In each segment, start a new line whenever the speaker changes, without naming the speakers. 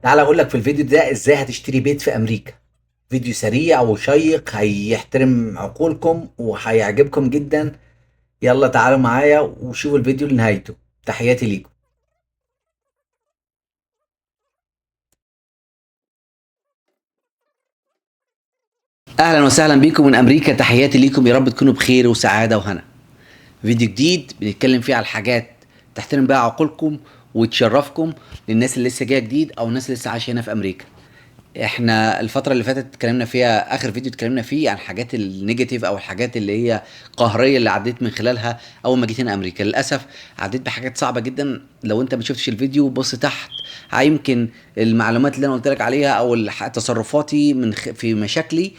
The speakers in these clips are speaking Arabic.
تعال اقول لك في الفيديو ده ازاي هتشتري بيت في امريكا. فيديو سريع وشيق هيحترم عقولكم وهيعجبكم جدا. يلا تعالوا معايا وشوفوا الفيديو لنهايته. تحياتي ليكم. اهلا وسهلا بيكم من امريكا، تحياتي ليكم، يا رب تكونوا بخير وسعاده وهنا. فيديو جديد بنتكلم فيه على الحاجات تحترم بيها عقولكم وتشرفكم للناس اللي لسه جايه جديد او الناس اللي لسه عايشه هنا في امريكا. احنا الفترة اللي فاتت اتكلمنا فيها، اخر فيديو اتكلمنا فيه عن الحاجات النيجاتيف او الحاجات اللي هي قهرية اللي عديت من خلالها اول ما جيت هنا امريكا. للاسف عديت بحاجات صعبة جدا. لو انت ما شفتش الفيديو بص تحت، يمكن المعلومات اللي انا قلت لك عليها او تصرفاتي في مشاكلي.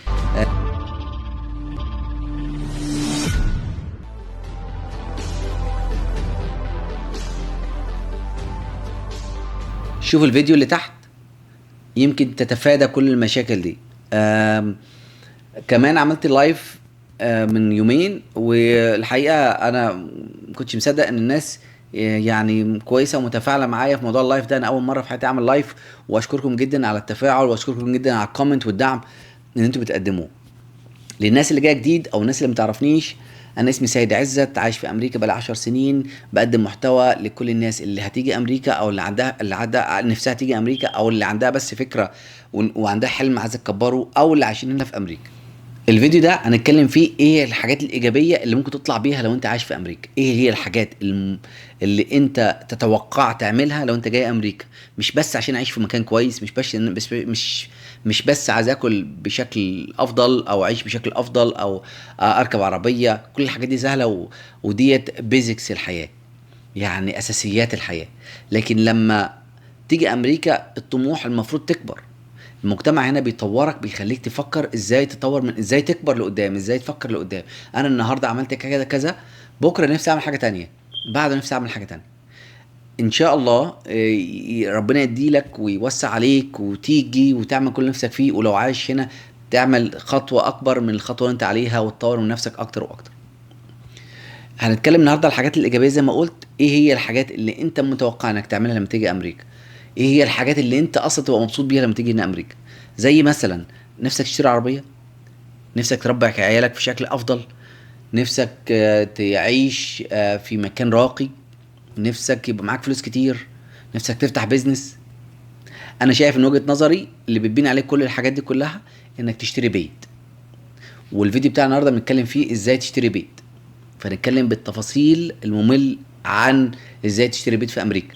شوف الفيديو اللي تحت يمكن تتفادى كل المشاكل دي. آم، كمان عملت لايف من يومين، والحقيقه انا ما كنتش مصدق ان الناس يعني كويسه ومتفاعله معايا في موضوع اللايف ده. انا اول مره في حياتي اعمل لايف، واشكركم جدا على التفاعل واشكركم جدا على الكومنت والدعم اللي انتوا بتقدموه. للناس اللي جايه جديد او الناس اللي ما تعرفنيش، انا اسمي سيد عزت، عايش في امريكا بقالي 10 سنين. بقدم محتوى لكل الناس اللي هتيجي امريكا او اللي عندها نفسها تيجي امريكا، او اللي عندها بس فكره وعندها حلم عايزه تكبره، او اللي عايشين هنا في امريكا. الفيديو ده هنتكلم فيه ايه الحاجات الايجابيه اللي ممكن تطلع بيها لو انت عايش في امريكا. ايه هي الحاجات اللي انت تتوقع تعملها لو انت جاي امريكا، مش بس عشان اعيش في مكان كويس، مش بس عايز اكل بشكل افضل او اعيش بشكل افضل او اركب عربيه. كل الحاجات دي سهله وديت بيزكس الحياه، يعني اساسيات الحياه. لكن لما تيجي امريكا الطموح المفروض تكبر. المجتمع هنا بيطورك، بيخليك تفكر ازاي تطور، من ازاي تكبر لقدام، ازاي تفكر لقدام. انا النهارده عملت كذا كذا، بكره نفسي اعمل حاجه تانية، بعد نفسي اعمل حاجه تانية. ان شاء الله ربنا يديلك ويوسع عليك وتيجي وتعمل كل اللي نفسك فيه، ولو عايش هنا تعمل خطوه اكبر من الخطوه اللي انت عليها وتطور من نفسك اكتر واكتر. هنتكلم النهارده على الحاجات الايجابيه زي ما قلت. ايه هي الحاجات اللي انت متوقع انك تعملها لما تيجي امريكا؟ ايه هي الحاجات اللي انت اصلا تبقى مبسوط بيها لما تيجي هنا امريكا؟ زي مثلا نفسك تشتري عربيه، نفسك تربي عيالك في شكل افضل، نفسك تعيش في مكان راقي، نفسك يبقى معاك فلوس كتير، نفسك تفتح بيزنس. انا شايف ان وجهة نظري اللي بتبين عليك كل الحاجات دي كلها انك تشتري بيت. والفيديو بتاع النهارده بنتكلم فيه ازاي تشتري بيت. فنتكلم بالتفاصيل الممل عن ازاي تشتري بيت في امريكا.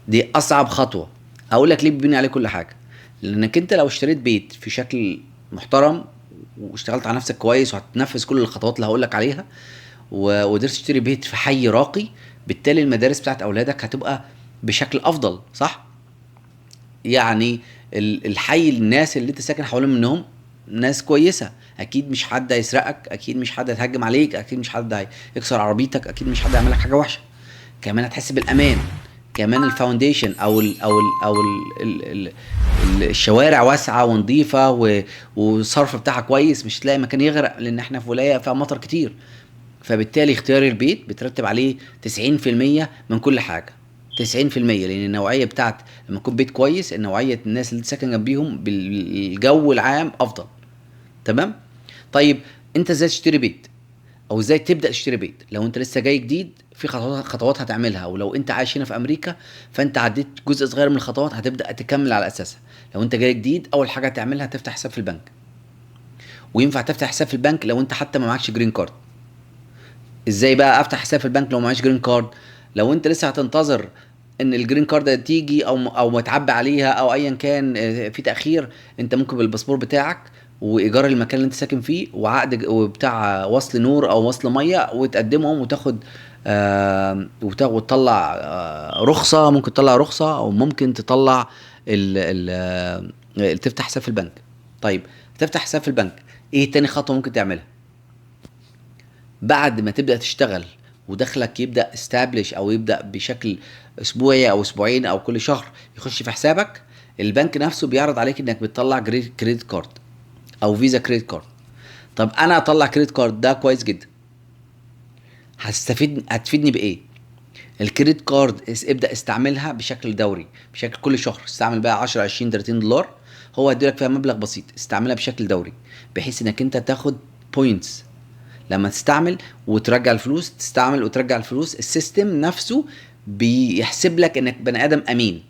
دي اصعب خطوة. اقول لك ليه بتبني عليه كل حاجة. لانك انت لو اشتريت بيت في شكل محترم واشتغلت على نفسك كويس وهتنفذ كل الخطوات اللي هقول لك عليها، وقدرت تشتري بيت في حي راقي، بالتالي المدارس بتاعت اولادك هتبقى بشكل افضل، صح؟ يعني الحي، الناس اللي انت ساكن حوالين منهم ناس كويسه، اكيد مش حد هيسرقك، اكيد مش حد هيتهجم عليك، اكيد مش حد هيكسر عربيتك، اكيد مش حد هيعمل لك حاجه وحشه. كمان هتحس بالامان. كمان الفاونديشن الشوارع واسعه ونظيفه والصرف بتاعها كويس، مش تلاقي مكان يغرق، لان احنا في ولايه فيها مطر كتير. فبالتالي اختيار البيت بترتب عليه 90% من كل حاجة. 90% لأن النوعية بتاعت لما يكون بيت كويس، النوعية الناس اللي ساكن جنبيهم بالجو العام أفضل. تمام؟ طيب أنت إزاي تشتري بيت؟ أو إزاي تبدأ تشتري بيت؟ لو أنت لسه جاي جديد في خطوات هتعملها، ولو أنت عايش هنا في أمريكا فأنت عديت جزء صغير من الخطوات هتبدأ تكمل على أساسها. لو أنت جاي جديد أول حاجة هتعملها تفتح حساب في البنك. وينفع تفتح حساب في البنك لو أنت حتى ما معكش جرين كارد. ازاي بقى افتح حساب في البنك لو معيش جرين كارد؟ لو انت لسه هتنتظر ان الجرين كارد تيجي او متعبي عليها او ايا كان في تاخير، انت ممكن بالباسبور بتاعك وايجار المكان اللي انت ساكن فيه وعقد وبتاع وصل نور او وصل ميه وتقدمهم وتاخد وتطلع رخصه. ممكن تطلع رخصه او ممكن تطلع تفتح حساب في البنك. طيب تفتح حساب في البنك، ايه تاني خطوه ممكن تعملها بعد ما تبدأ تشتغل ودخلك يبدأ استابليش او يبدأ بشكل اسبوعي او اسبوعين او كل شهر يخش في حسابك؟ البنك نفسه بيعرض عليك انك بتطلع كريدت كارد او فيزا كريدت كارد. طب انا اطلع كريدت كارد ده كويس جدا، هتفيدني بايه؟ الكريدت كارد ابدا استعملها بشكل دوري، بشكل كل شهر استعمل بقى 10 20 $30. هو هيديلك فيها مبلغ بسيط، استعملها بشكل دوري بحيث انك انت تاخد بوينتس لما تستعمل وترجع الفلوس، تستعمل وترجع الفلوس. السيستم نفسه بيحسب لك انك بني ادم امين،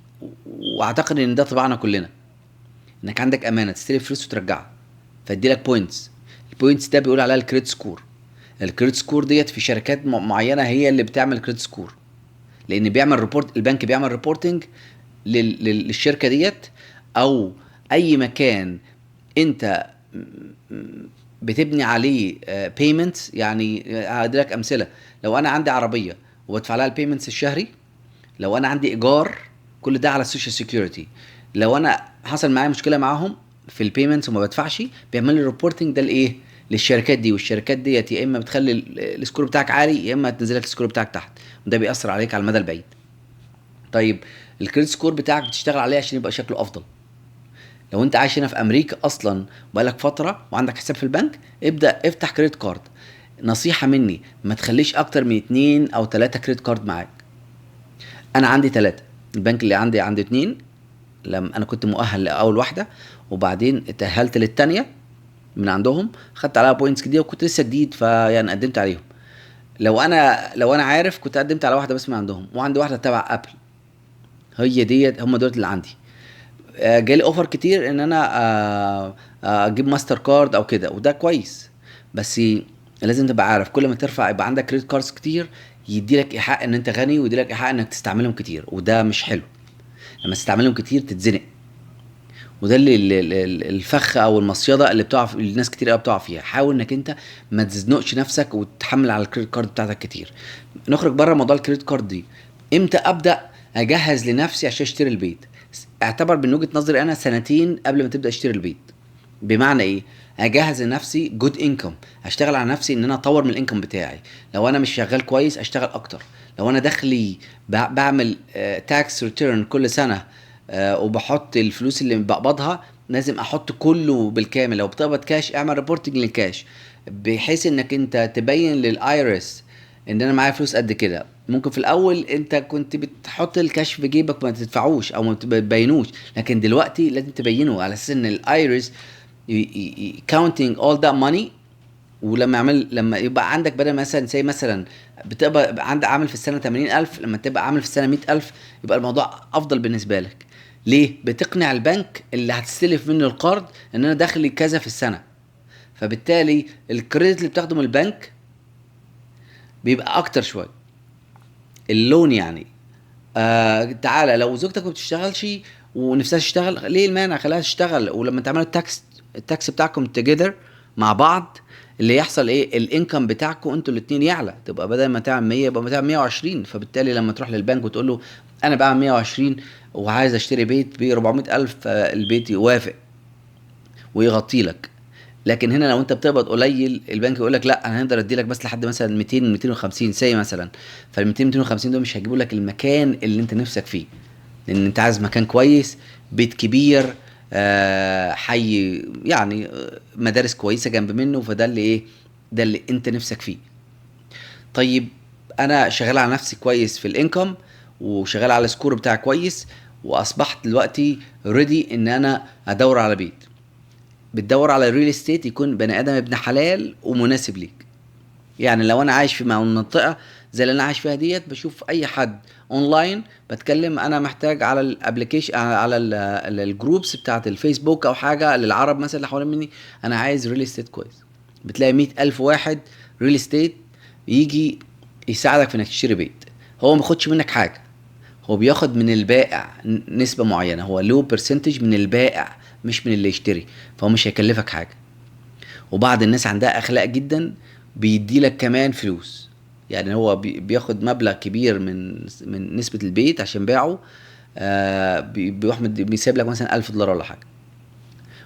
واعتقد ان ده طبعنا كلنا، انك عندك امانه تستلف فلوس وترجعها، فيدي لك بوينتس. البوينتس ده بيقول عليها الكريدت سكور. الكريدت سكور ديت في شركات معينه هي اللي بتعمل كريدت سكور، لان بيعمل ريبورت، البنك بيعمل ريبورتنج للشركه ديت، او اي مكان انت بتبني عليه بيمنتس. يعني هدي لك امثله، لو انا عندي عربيه وبدفع لها البيمنتس الشهري، لو انا عندي ايجار، كل ده على السوشيال سيكيورتي. لو انا حصل معايا مشكله معاهم في البيمنتس وما بدفعش، بيعمل لي الريبورتنج ده لايه؟ للشركات دي. والشركات ديت يا اما بتخلي السكور بتاعك عالي، يا اما تنزلك السكور بتاعك تحت، وده بيأثر عليك على المدى البعيد. طيب الكريدت سكور بتاعك بتشتغل عليه عشان يبقى شكله افضل. لو انت عايش هنا في امريكا اصلا بقالك فتره وعندك حساب في البنك، ابدا افتح كريدت كارد. نصيحه مني، ما تخليش اكتر من 2 او 3 كريدت كارد معاك. انا عندي 3، البنك اللي عندي 2. لما انا كنت مؤهل لاول واحده، وبعدين اتأهلت للتانية من عندهم، خدت عليها بوينتس كتير وكنت لسه جديد فيعني قدمت عليهم. لو انا عارف كنت قدمت على واحده بس من عندهم، وعندي واحده تبع ابل. هي ديت هم دول اللي عندي. جالي اوفر كتير ان انا اجيب ماستر كارد او كده، وده كويس، بس لازم تبقى عارف كل ما ترفع يبقى عندك كريدت كاردز كتير، يديلك ايحاء ان انت غني، ويديلك ايحاء انك تستعملهم كتير، وده مش حلو. لما تستعملهم كتير تتزنق، وده الفخ او المصيده اللي بتقع الناس كتير قوي بتقع فيها. حاول انك انت ما تزنقش نفسك وتحمل على الكريدت كارد بتاعتك كتير. نخرج بره موضوع الكريدت كارد دي. امتى ابدا اجهز لنفسي عشان اشتري البيت؟ اعتبر من وجهة نظري انا سنتين قبل ما تبدا اشتري البيت. بمعنى ايه؟ اجهز لنفسي جود انكم، اشتغل على نفسي ان انا اطور من الانكم بتاعي. لو انا مش شغال كويس اشتغل اكتر. لو انا دخلي بعمل تاكس ريتيرن كل سنه، وبحط الفلوس اللي بقبضها، لازم احط كله بالكامل. لو بتقبض كاش اعمل ريبورتنج للكاش، بحيث انك انت تبين للايرس ان انا معايا فلوس قد كده. ممكن في الاول انت كنت بتحط الكاش في جيبك ما تدفعوش او ما تبينوش، لكن دلوقتي لازم تبينه على اساس ان الايرس counting all that money. لما يبقى عندك بدل مثلا زي مثلا بتبقى عندك عامل في السنه 80,000، لما تبقى عامل في السنه 100,000، يبقى الموضوع افضل بالنسبه لك. ليه؟ بتقنع البنك اللي هتستلف منه القرض ان انا داخلي كذا في السنه، فبالتالي الكريدت اللي بتاخده من البنك بيبقى اكتر شويه، اللون يعني. تعالى لو زوجتك ما بتشتغلش ونفسها تشتغل، ليه المانع؟ خليها تشتغل، ولما تعملوا التاكس بتاعكم توجذر مع بعض، اللي يحصل ايه؟ الانكم بتاعكم انتوا الاثنين يعلى، تبقى بدل ما تعمل 100 يبقى ما تعمل 120. فبالتالي لما تروح للبنك وتقول له انا بعمل 120 وعايز اشتري بيت ب 400,000، البيت يوافق ويغطي لك. لكن هنا لو انت بتقبض قليل، البنك يقول لك لا، انا هقدر ادي لك بس لحد مثلا 200 250 سي مثلا. فال 200 250 دول مش هيجيبوا لك المكان اللي انت نفسك فيه، لان انت عايز مكان كويس، بيت كبير، حي يعني، مدارس كويسه جنب منه، فده اللي ايه؟ ده اللي انت نفسك فيه. طيب انا شغال على نفسي كويس في الانكم، وشغال على السكور بتاعي كويس، واصبحت دلوقتي ريدي ان انا ادور على بيت. بتدور على ريل استيت يكون بني ادم ابن حلال ومناسب ليك. يعني لو انا عايش في منطقه زي اللي انا عايش فيها ديت، بشوف اي حد اونلاين بتكلم انا محتاج على الابلكيشن، على الجروبس بتاعت الفيسبوك او حاجه للعرب مثلا اللي حوالين مني، انا عايز ريل استيت كويس. بتلاقي 100,000 واحد ريل استيت يجي يساعدك في انك تشتري بيت. هو ما بياخدش منك حاجه، هو بياخد من البائع نسبة معينة، هو له برسنتج من البائع مش من اللي يشتري، فهو مش هيكلفك حاجة. وبعض الناس عندها اخلاق جدا، بيدي لك كمان فلوس. يعني هو بياخد مبلغ كبير من نسبة البيت عشان باعه، بيسيب لك مثلا $1,000 ولا حاجة،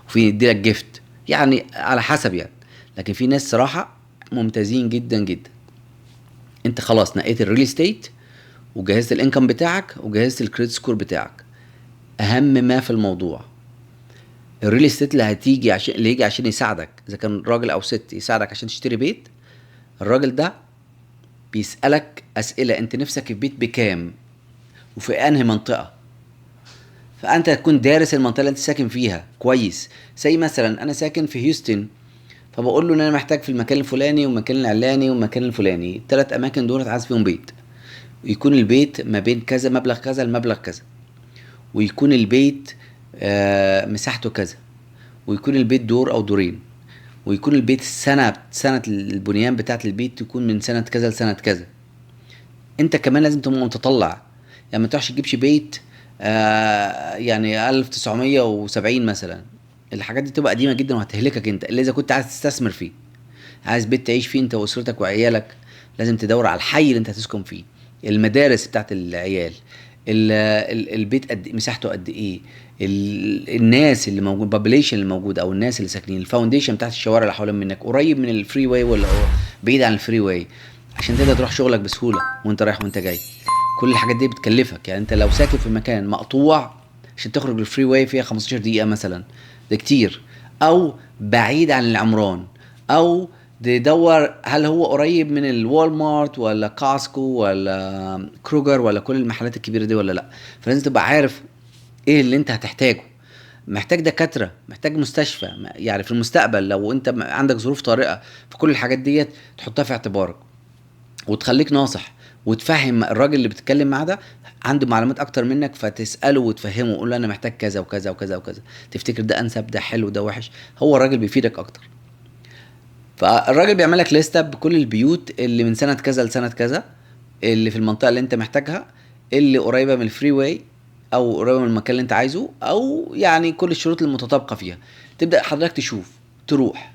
وفي يدي لك جيفت، يعني على حسب يعني. لكن في ناس صراحة ممتازين جدا جدا. انت خلاص نقيت الريل استيت، وجهزت الانكم بتاعك، وجهزت الكريدت سكور بتاعك. اهم ما في الموضوع الريل استيت اللي يجي عشان يساعدك، اذا كان راجل او ست يساعدك عشان تشتري بيت، الراجل ده بيسألك أسئلة، أنت نفسك في بيت بكام وفي أنهي منطقة. فأنت تكون دارس المنطقة اللي أنت ساكن فيها كويس. زي مثلا أنا ساكن في هيوستن، فبقول له ان انا محتاج في المكان الفلاني والمكان العلاني والمكان الفلاني، الثلاث اماكن دول عايز فيهم بيت، ويكون البيت ما بين كذا مبلغ كذا المبلغ كذا، ويكون البيت مساحته كذا، ويكون البيت دور او دورين، ويكون البيت سنة البنيان بتاعت البيت تكون من سنة كذا لسنة كذا. انت كمان لازم تبقى متطلع، يعني ما تروحش تجيبش بيت يعني 1970 مثلا. الحاجات دي تبقى قديمة جدا وهتهلكك انت، الا اذا كنت عايز تستثمر فيه، عايز بيت تعيش فيه انت واسرتك وعيالك. لازم تدور على الحي اللي انت هتسكن فيه، المدارس بتاعت العيال، البيت قد مساحته قد ايه، الناس اللي موجود، البوبوليشن اللي موجود او الناس اللي ساكنين، الفاونديشن بتاعت الشوارع اللي حوالين منك قريب من الفري واي ولا هو بعيد عن الفري واي، عشان تقدر تروح شغلك بسهوله وانت رايح وانت جاي. كل الحاجات دي بتكلفك. يعني انت لو ساكن في مكان مقطوع عشان تخرج للفري واي فيها 15 دقيقه مثلا، ده كتير. او بعيد عن العمران، او تدور هل هو قريب من الوال مارت ولا كاسكو ولا كروجر ولا كل المحلات الكبيره دي ولا لا. فلازم تبقى عارف ايه اللي انت هتحتاجه. محتاج دكاتره، محتاج مستشفى، يعني في المستقبل لو انت عندك ظروف طارئه، فكل الحاجات ديت تحطها في اعتبارك، وتخليك ناصح، وتفهم الراجل اللي بتتكلم معاه ده عنده معلومات اكتر منك، فتساله وتفهمه وقول له انا محتاج كذا وكذا وكذا وكذا، تفتكر ده انسب، ده حلو، ده وحش. هو الراجل بيفيدك اكتر. فالراجل بيعمل لك لستة بكل البيوت اللي من سنة كذا لسنة كذا، اللي في المنطقة اللي انت محتاجها، اللي قريبة من الفري واي او قريبة من المكان اللي انت عايزه، او يعني كل الشروط المتطابقة فيها. تبدأ حضرتك تشوف، تروح،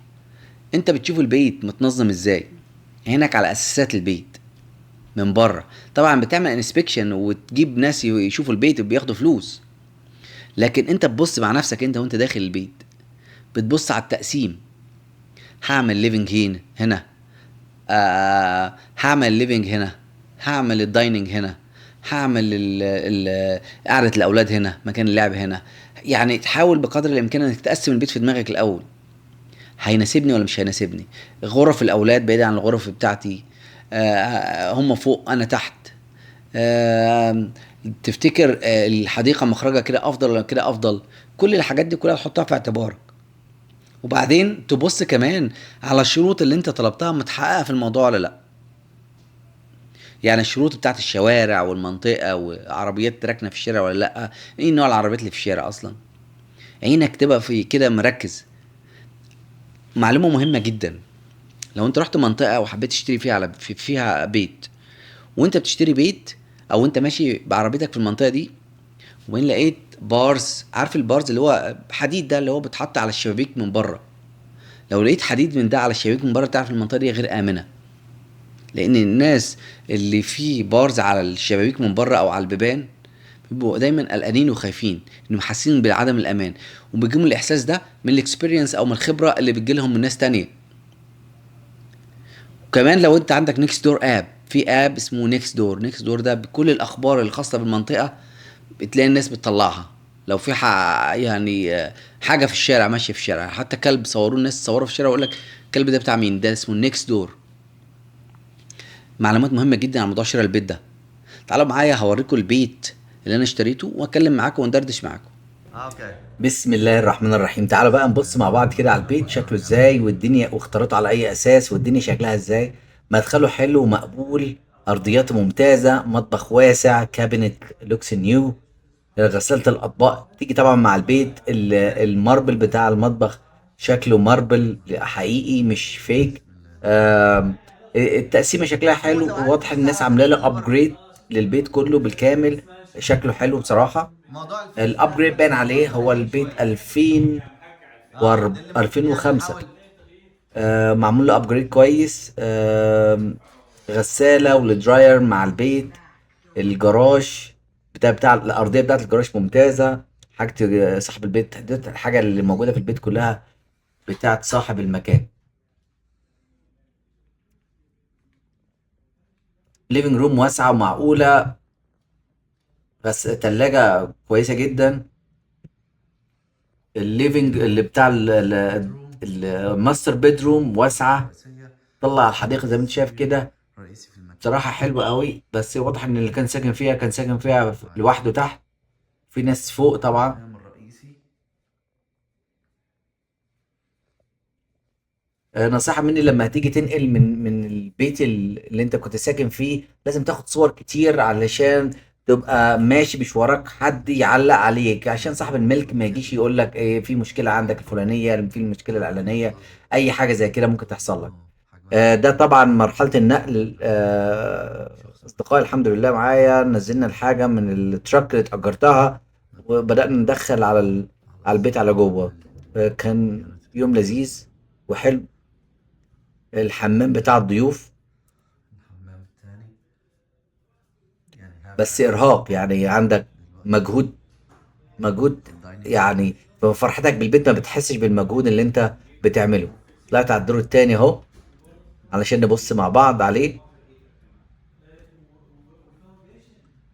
انت بتشوف البيت متنظم ازاي هناك على اساسات البيت من بره. طبعا بتعمل انسبكشن وتجيب ناس يشوفوا البيت وبياخدوا فلوس، لكن انت بتبص مع نفسك انت وانت داخل البيت، بتبص على التقسيم. هعمل ليفنج هنا، هعمل ليفنج هنا، هعمل الدايننج هنا، هعمل قعدة الأولاد هنا، مكان اللعب هنا. يعني تحاول بقدر الإمكان إنك تقسم البيت في دماغك الأول، هيناسبني ولا مش هيناسبني. غرف الأولاد بعيدة عن الغرف بتاعتي، هم فوق أنا تحت. آه تفتكر الحديقة مخرجها كده أفضل ولا كده أفضل. كل الحاجات دي كلها تحطها في اعتبارك، وبعدين تبص كمان على الشروط اللي انت طلبتها متحققة في الموضوع ولا لا. يعني الشروط بتاعت الشوارع والمنطقة وعربيات راكنة في الشارع ولا لا، ايه نوع العربيات اللي في الشارع اصلا. عينك تبقى في كده مركز. معلومة مهمة جدا، لو انت رحت منطقة وحبيت تشتري فيها فيها بيت، وانت بتشتري بيت او انت ماشي بعربيتك في المنطقة دي، وين لقيت بارز، عارف البارز اللي هو حديد ده اللي هو بيتحط على الشبابيك من بره، لو لقيت حديد من ده على الشبابيك من بره تعرف المنطقة دي غير آمنة. لان الناس اللي في بارز على الشبابيك من بره او على البيبان بيبقوا دايما قلقانين وخايفين، انهم حاسين بعدم الامان، وبيجيهم الاحساس ده من الاكسبيرينس او من الخبره اللي بتجيلهم من ناس تانية. وكمان لو انت عندك نيكست دور اب، في اب اسمه نيكست دور. نيكست دور ده بكل الاخبار الخاصه بالمنطقه بتلاقي الناس بتطلعها. لو في يعني حاجه في الشارع ماشيه في الشارع، حتى كلب صوروه الناس، صوروه في الشارع ويقول لك الكلب ده بتاع مين، ده اسمه نيكست دور. معلومات مهمه جدا عن موضوع شراء البيت ده. تعالوا معايا هوريكم البيت اللي انا اشتريته واتكلم معاكم وندردش معاكم.
اوكي.
بسم الله الرحمن الرحيم. تعالوا بقى نبص مع بعض كده على البيت شكله ازاي، والدنيا واختارته على اي اساس، والدنيا شكلها ازاي. مدخله حلو ومقبول، ارضياته ممتازة، مطبخ واسع، كابينت لوكس نيو، غسالة الاطباق تيجي طبعا مع البيت. الماربل بتاع المطبخ شكله ماربل حقيقي مش فيك. آم، التقسيمة شكلها حلو، وواضح الناس عامله له ابجريد للبيت كله بالكامل. شكله حلو بصراحة.
موضوع الفلوس ده
الابجريد باين عليه، هو
مش
البيت
مهم.
2000 و
ده اللي يعني
2005.
بنحاول.
معمول له ابجريد كويس. غسالة والدراير مع البيت. الجراج بتاع الارضيه بتاعت الجراج ممتازه. حاجة صاحب البيت ده الحاجه اللي موجوده في البيت كلها بتاعت صاحب المكان. ليفنج روم واسعه ومعقوله، بس تلاجة كويسه جدا. الليفنج اللي بتاع الماستر بيدروم واسعه،
رئيسية
طلع على الحديقه زي ما انت
ومجلس
شايف
كبير
كده.
رئيسي في المكان. بصراحة حلوة قوي، بس واضح ان اللي كان ساكن فيها كان ساكن فيها لوحده تحت، في ناس فوق طبعا.
الحمام الرئيسي.
نصيحة مني لما هتيجي تنقل من البيت اللي انت كنت ساكن فيه، لازم تاخد صور كتير علشان تبقى ماشي مش وراك حد يعلق عليك، عشان صاحب الملك ما يجيش يقول لك ايه في مشكلة عندك الفلانية، في المشكلة العلانية، اي حاجة زي كده ممكن تحصل لك.
حجمها
ده طبعا مرحلة النقل.
شخص
اصدقائي الحمد لله معايا، نزلنا الحاجة من التراك اللي اتأجرتها وبدأنا ندخل على البيت على جوه. كان يوم لذيذ وحلو. الحمام بتاع الضيوف
الحمام الثاني يعني
بس
هذا
ارهاق، يعني عندك
دلوقتي
مجهود، مجهود.
الدايننج اريا.
يعني في فرحتك بالبيت ما بتحسش بالمجهود اللي انت بتعمله. طلعت على الدور التاني اهو علشان نبص مع بعض عليه.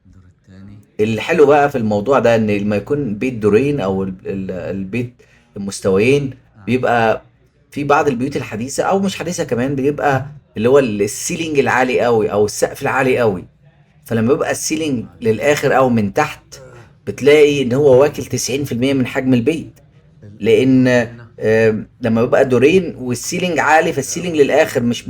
الدور الثاني.
الحلو بقى في الموضوع ده ان لما يكون بيت دورين او البيت مستويين،
اه
بيبقى في بعض البيوت الحديثة او مش حديثة كمان بيبقى اللي هو السيلينج العالي قوي او السقف العالي قوي. فلما بيبقى السيلينج للاخر او من تحت، بتلاقي ان هو واكل 90% من حجم البيت. لان
الغرف هنا.
لما بيبقى دورين والسيلينج عالي، فالسيلينج للاخر مش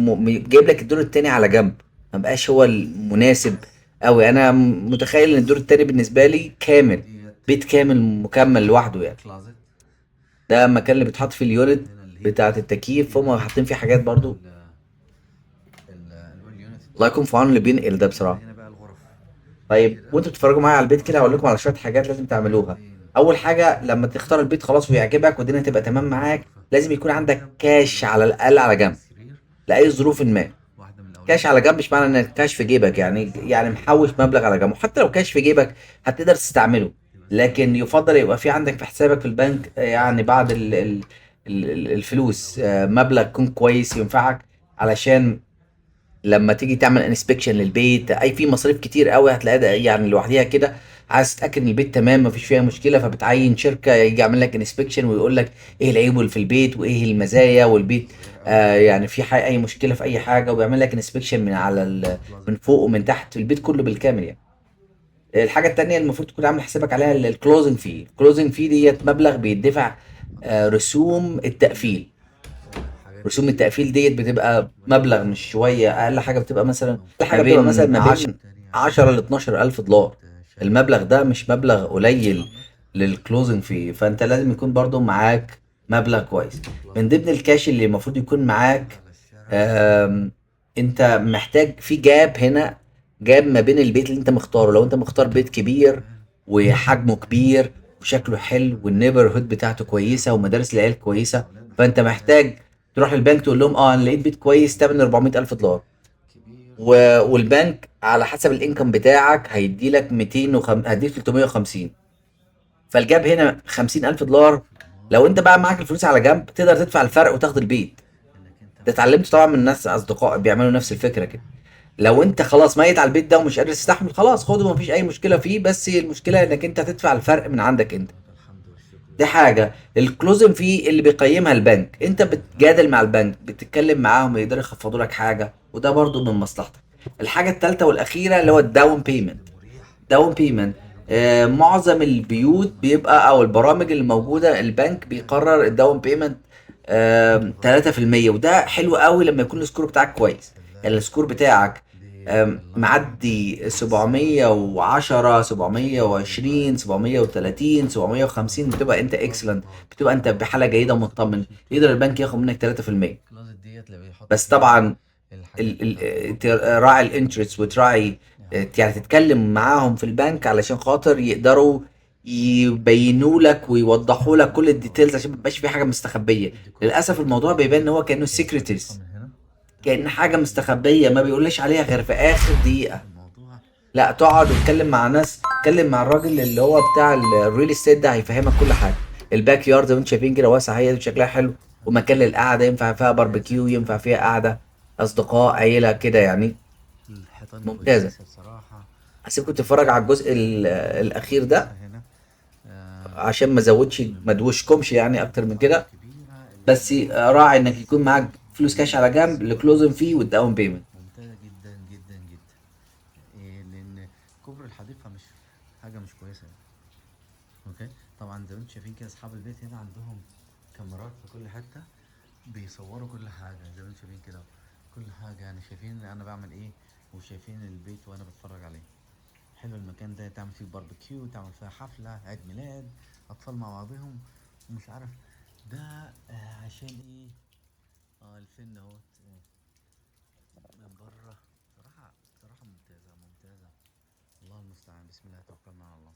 جايب لك الدور التاني على جنب، ما بقاش هو المناسب قوي. انا متخيل ان الدور التاني بالنسبه لي كامل،
ديت
بيت كامل مكمل لوحده يعني.
كلازت.
ده المكان اللي بيتحط فيه اليونت
هنا الهيت.
بتاعه التكييف، هم حاطين فيه حاجات برضو.
اليونت
الله يكون في عون اللي بينقل ده بصراحه.
هنا بقى الغرف
طيب
كده.
وانتوا بتتفرجوا معايا على البيت كده هقول لكم على شويه حاجات لازم تعملوها.
بعدين
اول حاجه لما تختار البيت خلاص ويعجبك والدنيا تبقى تمام معاك،
غرفة
لازم يكون عندك
مكتب
كاش على الاقل على جنب
سرير.
لاي ظروف ما.
واحدة من الأولاد.
كاش على جنب مش معنى انك كاش في جيبك، يعني محوش مبلغ على جنب، وحتى لو كاش في جيبك هتقدر تستعمله. لكن يفضل يبقى في عندك في حسابك في البنك يعني بعد الفلوس مبلغ يكون كويس ينفعك، علشان لما تيجي تعمل انسبكشن للبيت اي في مصاريف كتير قوي هتلاقيها يعني لوحديها كده. عايز تتاكد ان البيت تمام مفيش فيها مشكله، فبتعين شركه يجي يعمل لك انسبكشن ويقول لك ايه العيوب اللي في البيت وايه المزايا، والبيت يعني في اي مشكله في اي حاجه، وبيعمل لك انسبكشن من على من فوق ومن تحت البيت كله بالكامل يعني. الحاجه التانيه المفروض تكون عامل حسابك عليها الكلوزنج في الكلوزنج في ديت مبلغ بيدفع، رسوم التقفيل.
حاجات
رسوم التقفيل ديت بتبقى مبلغ مش شوية، أقل حاجة بتبقى مثلا
أقل
ما
حاجة بتبقى مثلا
بين
ما بين
10 ل 12 ألف دولار.
شايف
المبلغ ده مش مبلغ قليل
الأبيض
للكلوزنج فيه، فأنت لازم يكون برضو معاك مبلغ كويس. من
كلازت.
ضمن الكاش اللي المفروض يكون معاك،
على الشارع.
آم، انت محتاج في جاب هنا، جاب ما بين البيت اللي انت مختاره. لو انت مختار بيت كبير
كمان
وحجمه كبير وشكله حلو والنيبر هود بتاعته كويسه ومدارس العيال كويسه،
الأولاد
فانت
بيحبوا الحاجات
محتاج تروح البنك تقول لهم اه انا لقيت بيت كويس تمن 400 الف دولار.
كبير.
والبنك على حسب الانكم بتاعك هيدي لك 200 هيديك 350. فالجاب هنا 50 الف دولار.
في الأمور
لو انت بقى معاك الفلوس على جنب تقدر تدفع الفرق وتاخد البيت.
إنك أنت
ده
محتاج
اتعلمت طبعا من ناس اصدقاء بيعملوا نفس الفكره كده. لو انت خلاص ميت على البيت ده ومش قادر تستحمل خلاص خده مفيش اي مشكله فيه، بس المشكله انك انت هتدفع الفرق من عندك انت.
الحمد والشكر
دي
لله.
حاجه. الكلوزن فيه اللي بيقيمها البنك، انت بتجادل مع البنك بتتكلم معاهم يقدروا يخفضوا لك حاجه، وده برضو من مصلحتك. الحاجه الثالثه والاخيره اللي هو الداون بيمنت.
مريح.
داون بيمنت معظم البيوت بيبقى او البرامج اللي موجوده البنك بيقرر الداون بيمنت 3%، وده حلو قوي لما يكون السكور بتاعك كويس. يعني السكور بتاعك معدي 710 720 730 750، بتبقى انت اكسلنت، بتبقى انت بحاله جيده ومطمن، يقدر البنك ياخد منك 3%.
الكلوزت ديت اللي بيحط
بس
فيها
طبعا
الحاجات بتاعت المطبخ.
راعي الانترست وتراعي
يعني
يعني تتكلم معاهم في البنك علشان خاطر يقدروا يبينوا لك ويوضحوا لك كل الديتيلز عشان ما يبقاش في حاجه مستخبيه.
الديكور
للاسف الموضوع بيبان ان هو كانه
الحيطة
سيكريتيز،
من هنا.
كأن حاجه مستخبيه ما بيقولش عليها غير في اخر دقيقه.
الموضوع
لا تقعد وتتكلم مع ناس، تتكلم مع الراجل اللي هو بتاع الريل استيت ده هيفهمك كل حاجه. الباك يارد زي ما انتم شايفين كده واسعه، هي شكلها حلو، ومكان للقعده ينفع فيها باربيكيو، ينفع فيها قعده اصدقاء عيله كده يعني.
الحيطان
ممتازه.
كويسة بصراحة.
هسيبكم تتفرج على الجزء الاخير ده
هنا آه
عشان ما ازودش ما ادوشكمش يعني اكتر من كده.
كبيرة
بس راعي انك يكون معاك فلوس كاش على جنب الكلوزن فيه والداون بيمنت.
ممتازة جدا جدا طبعا زي ما انتم شايفين كده اصحاب البيت هنا عندهم كاميرات في كل حته، بيصوروا كل حاجه زي ما انتم شايفين كده، كل حاجه يعني شايفين انا بعمل ايه، وشايفين البيت وانا بتفرج عليه. حلو المكان ده، تعمل فيه باربيكيو، تعمل فيها حفله عيد ميلاد اطفال مع بعضهم ومش عارف ده عشان ايه. الفن اهوت من بره. صراحه ممتازه ممتازه. الله المستعان، بسم الله توكلنا على الله.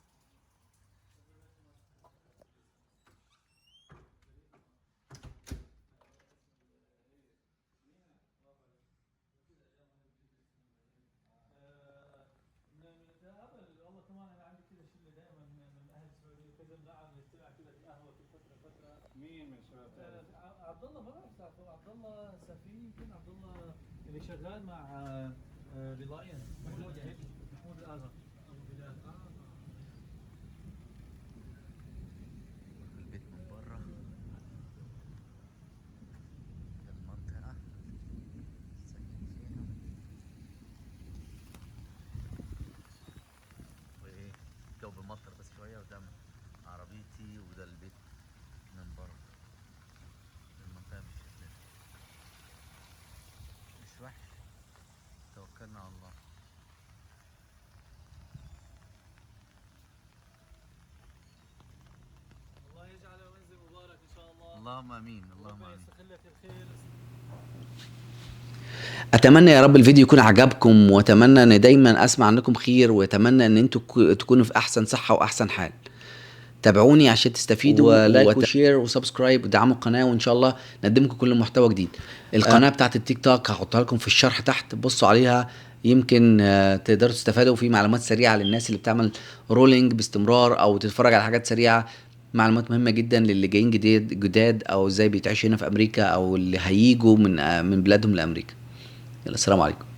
والله كمان انا عندي كذا شله دائما من اهل السعوديه كذا بنعم نجتمع كذا في قهوه كل فتره فتره. مين من الشباب؟ عبد الله، ما بعرف تعرفه، عبد الله سفيني، يمكن عبد الله اللي شغال مع ريلاينس، محمود الازهر ابو بلال.
البيت من بره المنطقة ساكن فيها، وايه جو بمطر بس شوية، وده عربيتي وده البيت من بره. المنطقة بالشكل ده مش وحش، توكلنا على الله.
الله يجعله منزل مبارك ان شاء الله.
اللهم امين، اللهم
ربنا
امين.
يستخلك الخير.
اتمنى يا رب الفيديو يكون عجبكم، واتمنى ان دايما اسمع عنكم خير، واتمنى ان انتوا تكونوا في احسن صحة واحسن حال. تابعوني عشان تستفيدوا، ولايك وشير وسبسكرايب ودعموا القناة، وان شاء الله نقدمكم كل محتوى جديد. القناة بتاعت التيك توك هحطها لكم في الشرح تحت، بصوا عليها يمكن تقدروا تستفادوا في معلومات سريعة للناس اللي بتعمل رولينج باستمرار او تتفرج على حاجات سريعة. معلومات مهمة جدا للي جايين جداد، او ازاي بيتعيشوا هنا في امريكا، او اللي هيجوا من بلادهم لامريكا. يلا، السلام عليكم.